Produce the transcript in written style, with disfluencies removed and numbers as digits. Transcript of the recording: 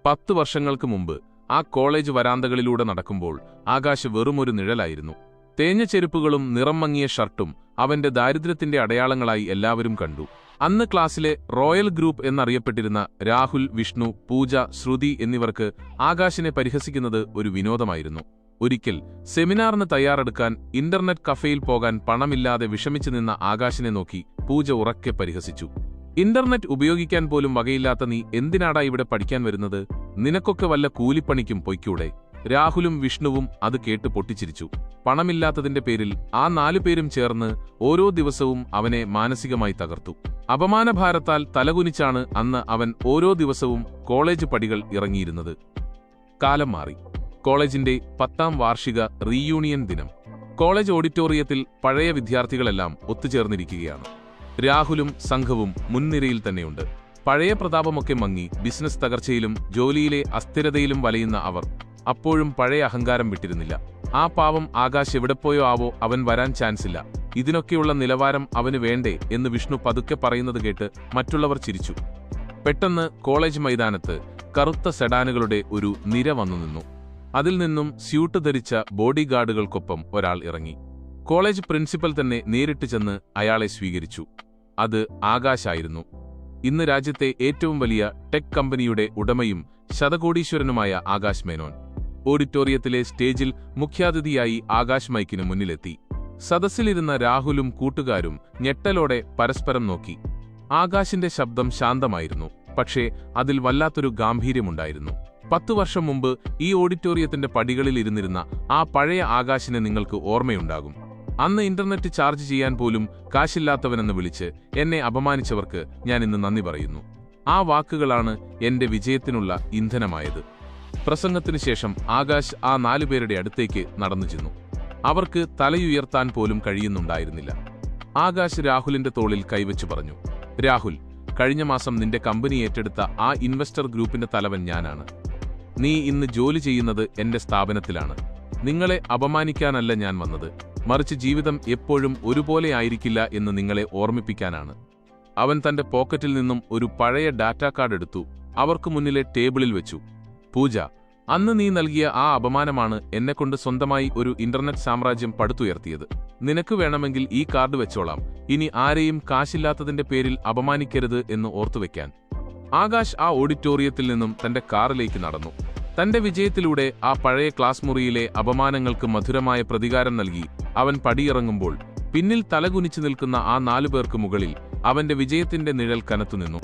10 വർഷങ്ങൾക്ക് മുമ്പ് ആ കോളേജ് വരാന്തകളിലൂടെ നടക്കുമ്പോൾ ആകാശ് വെറുമൊരു നിഴലായിരുന്നു. തേഞ്ഞ ചെരുപ്പുകളും നിറം മങ്ങിയ ഷർട്ടും അവന്റെ ദാരിദ്ര്യത്തിന്റെ അടയാളങ്ങളായി എല്ലാവരും കണ്ടു. അന്ന് ക്ലാസ്സിലെ റോയൽ ഗ്രൂപ്പ് എന്നറിയപ്പെട്ടിരുന്ന രാഹുൽ, വിഷ്ണു, പൂജ, ശ്രുതി എന്നിവർക്ക് ആകാശിനെ പരിഹസിക്കുന്നത് ഒരു വിനോദമായിരുന്നു. ഒരിക്കൽ സെമിനാറിന് തയ്യാറെടുക്കാൻ ഇന്റർനെറ്റ് കഫേയിൽ പോകാൻ പണമില്ലാതെ വിഷമിച്ചു നിന്ന ആകാശിനെ നോക്കി പൂജ ഉറക്കെ പരിഹസിച്ചു. ഇന്റർനെറ്റ് ഉപയോഗിക്കാൻ പോലും വകയില്ലാത്ത നീ എന്തിനാടാ ഇവിടെ പഠിക്കാൻ വരുന്നത്? നിനക്കൊക്കെ വല്ല കൂലിപ്പണിക്കും പൊയ്ക്കൂടെ? രാഹുലും വിഷ്ണുവും അത് കേട്ട് പൊട്ടിച്ചിരിച്ചു. പണമില്ലാത്തതിന്റെ പേരിൽ ആ 4 പേരും ചേർന്ന് ഓരോ ദിവസവും അവനെ മാനസികമായി തകർത്തു. അപമാനഭാരത്താൽ തലകുനിച്ചാണ് അന്ന് അവൻ ഓരോ ദിവസവും കോളേജ് പടികൾ ഇറങ്ങിയിരുന്നത്. കാലം മാറി. കോളേജിന്റെ 10ാം വാർഷിക റീയൂണിയൻ ദിനം. കോളേജ് ഓഡിറ്റോറിയത്തിൽ പഴയ വിദ്യാർത്ഥികളെല്ലാം ഒത്തുചേർന്നിരിക്കുകയാണ്. രാഹുലും സംഘവും മുൻനിരയിൽ തന്നെയുണ്ട്. പഴയ പ്രതാപമൊക്കെ മങ്ങി ബിസിനസ് തകർച്ചയിലും ജോലിയിലെ അസ്ഥിരതയിലും വലയുന്ന അവർ അപ്പോഴും പഴയ അഹങ്കാരം വിട്ടിരുന്നില്ല. ആ പാവം ആകാശ് എവിടെപ്പോയോ ആവോ, അവൻ വരാൻ ചാൻസില്ല. ഇതിനൊക്കെയുള്ള നിലവാരം അവന് വേണ്ടേ എന്ന് വിഷ്ണു പതുക്കെ പറയുന്നത് കേട്ട് മറ്റുള്ളവർ ചിരിച്ചു. പെട്ടെന്ന് കോളേജ് മൈതാനത്ത് കറുത്ത സെഡാനുകളുടെ ഒരു നിര വന്നു നിന്നു. അതിൽ നിന്നും സ്യൂട്ട് ധരിച്ച ബോഡി ഗാർഡുകൾക്കൊപ്പം ഒരാൾ ഇറങ്ങി. കോളേജ് പ്രിൻസിപ്പൽ തന്നെ നേരിട്ട് ചെന്ന് അയാളെ സ്വീകരിച്ചു. അത് ആകാശായിരുന്നു. ഇന്ന് രാജ്യത്തെ ഏറ്റവും വലിയ ടെക് കമ്പനിയുടെ ഉടമയും ശതകോടീശ്വരനുമായ ആകാശ് മേനോൻ. ഓഡിറ്റോറിയത്തിലെ സ്റ്റേജിൽ മുഖ്യാതിഥിയായി ആകാശ് മൈക്കിന് മുന്നിലെത്തി. സദസ്സിലിരുന്ന രാഹുലും കൂട്ടുകാരും ഞെട്ടലോടെ പരസ്പരം നോക്കി. ആകാശിന്റെ ശബ്ദം ശാന്തമായിരുന്നു, പക്ഷേ അതിൽ വല്ലാത്തൊരു ഗാംഭീര്യമുണ്ടായിരുന്നു. 10 വർഷം മുമ്പ് ഈ ഓഡിറ്റോറിയത്തിന്റെ പടികളിൽ ഇരുന്നിരുന്ന ആ പഴയ ആകാശിനെ നിങ്ങൾക്ക് ഓർമ്മയുണ്ടാകും. അന്ന് ഇന്റർനെറ്റ് ചാർജ് ചെയ്യാൻ പോലും കാശില്ലാത്തവനെന്ന് വിളിച്ച് എന്നെ അപമാനിച്ചവർക്ക് ഞാൻ ഇന്ന് നന്ദി പറയുന്നു. ആ വാക്കുകളാണ് എന്റെ വിജയത്തിനുള്ള ഇന്ധനമായത്. പ്രസംഗത്തിനു ശേഷം ആകാശ് ആ 4 പേരുടെ അടുത്തേക്ക് നടന്നു ചെന്നു. അവർക്ക് തലയുയർത്താൻ പോലും കഴിയുന്നുണ്ടായിരുന്നില്ല. ആകാശ് രാഹുലിന്റെ തോളിൽ കൈവച്ചു പറഞ്ഞു, രാഹുൽ, കഴിഞ്ഞ മാസം നിന്റെ കമ്പനി ഏറ്റെടുത്ത ആ ഇൻവെസ്റ്റർ ഗ്രൂപ്പിന്റെ തലവൻ ഞാനാണ്. നീ ഇന്ന് ജോലി ചെയ്യുന്നത് എന്റെ സ്ഥാപനത്തിലാണ്. നിങ്ങളെ അപമാനിക്കാനല്ല ഞാൻ വന്നത്, മറിച്ച് ജീവിതം എപ്പോഴും ഒരുപോലെ ആയിരിക്കില്ല എന്ന് നിങ്ങളെ ഓർമ്മിപ്പിക്കാനാണ്. അവൻ തന്റെ പോക്കറ്റിൽ നിന്നും ഒരു പഴയ ഡാറ്റാ കാർഡ് എടുത്തു അവർക്ക് മുന്നിലെ ടേബിളിൽ വെച്ചു. പൂജ, അന്ന് നീ നൽകിയ ആ അപമാനമാണ് എന്നെക്കൊണ്ട് സ്വന്തമായി ഒരു ഇന്റർനെറ്റ് സാമ്രാജ്യം പടുത്തുയർത്തിയത്. നിനക്ക് വേണമെങ്കിൽ ഈ കാർഡ് വെച്ചോളാം. ഇനി ആരെയും കാശില്ലാത്തതിന്റെ പേരിൽ അപമാനിക്കരുത് എന്ന് ഓർത്തുവെക്കാൻ. ആകാശ് ആ ഓഡിറ്റോറിയത്തിൽ നിന്നും തന്റെ കാറിലേക്ക് നടന്നു. തന്റെ വിജയത്തിലൂടെ ആ പഴയ ക്ലാസ് മുറിയിലെ അപമാനങ്ങൾക്ക് മധുരമായ പ്രതികാരം നൽകി അവൻ പടിയിറങ്ങുമ്പോൾ പിന്നിൽ തലകുനിച്ചു നിൽക്കുന്ന ആ 4 പേർക്ക് മുകളിൽ അവന്റെ വിജയത്തിന്റെ നിഴൽ കനത്തുനിന്നു.